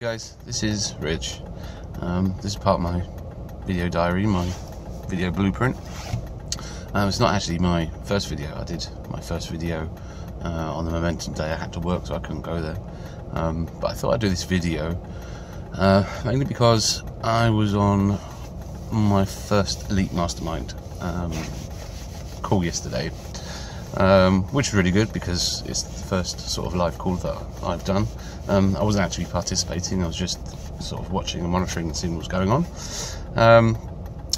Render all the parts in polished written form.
Guys, this is Rich. This is part of my video diary, my video blueprint. It's not actually my first video. I did my first video on the Momentum Day. I had to work, so I couldn't go there. But I thought I'd do this video mainly because I was on my first Elite Mastermind call yesterday, which was really good because it's the first sort of live call that I've done. I wasn't actually participating, I was just sort of watching and monitoring and seeing what was going on.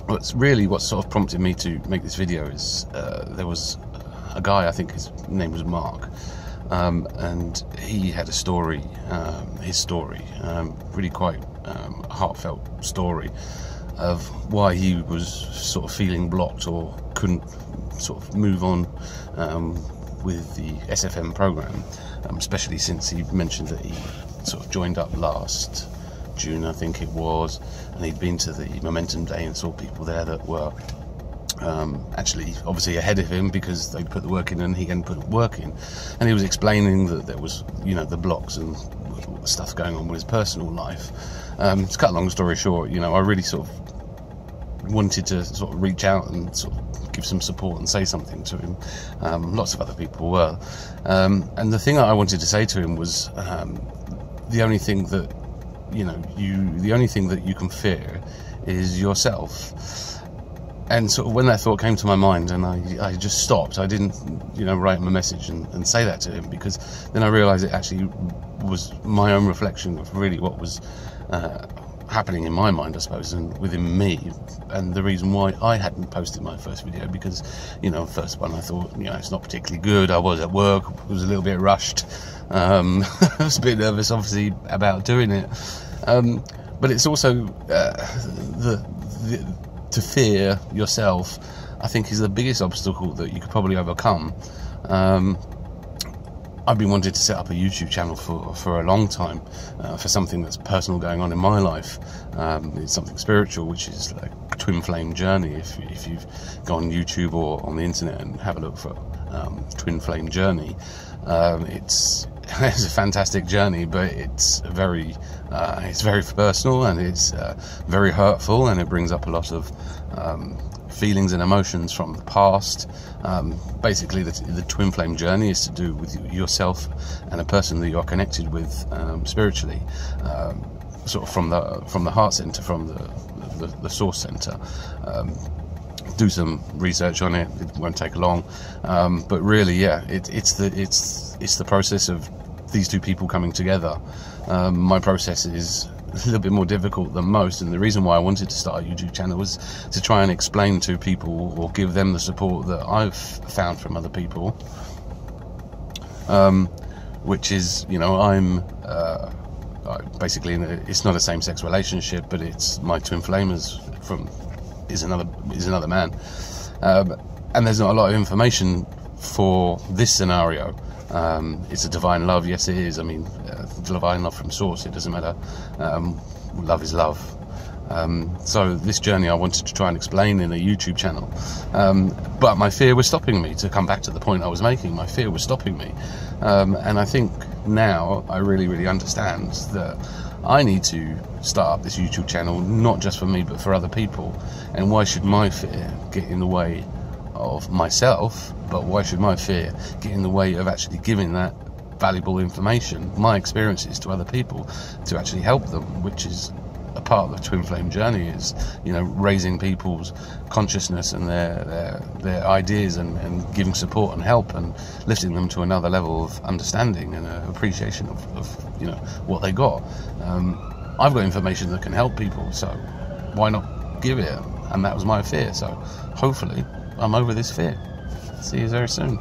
What sort of prompted me to make this video is there was a guy, I think his name was Mark, and he had a story, his story, really quite heartfelt story of why he was sort of feeling blocked or couldn't sort of move on with the SFM program, especially since he mentioned that he sort of joined up last June, I think it was, and he'd been to the Momentum Day and saw people there that were actually obviously ahead of him because they put the work in and he hadn't put the work in, and he was explaining that there was, you know, the blocks and stuff going on with his personal life. To cut a long story short, you know, I really sort of wanted to sort of reach out and sort of give some support and say something to him. Lots of other people were, and the thing that I wanted to say to him was the only thing that you can fear is yourself. And sort of when that thought came to my mind, and I just stopped. I didn't, you know, write him a message and say that to him, because then I realised it actually was my own reflection of really what was happening in my mind, I suppose, and within me, and the reason why I hadn't posted my first video, because, you know, first one I thought, you know, it's not particularly good. I was at work, I was a little bit rushed, I was a bit nervous obviously about doing it, but it's also to fear yourself, I think, is the biggest obstacle that you could probably overcome. I've been wanting to set up a YouTube channel for a long time, for something that's personal going on in my life. It's something spiritual, which is like Twin Flame Journey. If you've gone on YouTube or on the internet and have a look for Twin Flame Journey, it's a fantastic journey, but it's very personal, and it's very hurtful, and it brings up a lot of feelings and emotions from the past. Basically, the Twin Flame Journey is to do with yourself and a person that you're connected with spiritually, sort of from the heart center, from the source center. Do some research on it. It won't take long, but really, yeah, it's the process of these two people coming together. My process is a little bit more difficult than most, and the reason why I wanted to start a YouTube channel was to try and explain to people, or give them the support that I've found from other people, which is, you know, I'm basically it's not a same-sex relationship, but it's my twin flame is another man, and there's not a lot of information for this scenario. It's a divine love, yes it is. I mean, divine love from source, it doesn't matter. Love is love. So this journey I wanted to try and explain in a YouTube channel, but my fear was stopping me. To come back to the point I was making, my fear was stopping me, and I think now I really understand that I need to start up this YouTube channel, not just for me but for other people. And why should my fear get in the way of myself? But why should my fear get in the way of actually giving that valuable information, my experiences, to other people, to actually help them, which is a part of the Twin Flame Journey, is, you know, raising people's consciousness and their ideas, and giving support and help, and lifting them to another level of understanding and appreciation of you know, what they got. I've got information that can help people, so why not give it? And that was my fear, so hopefully I'm over this fear. See you very soon.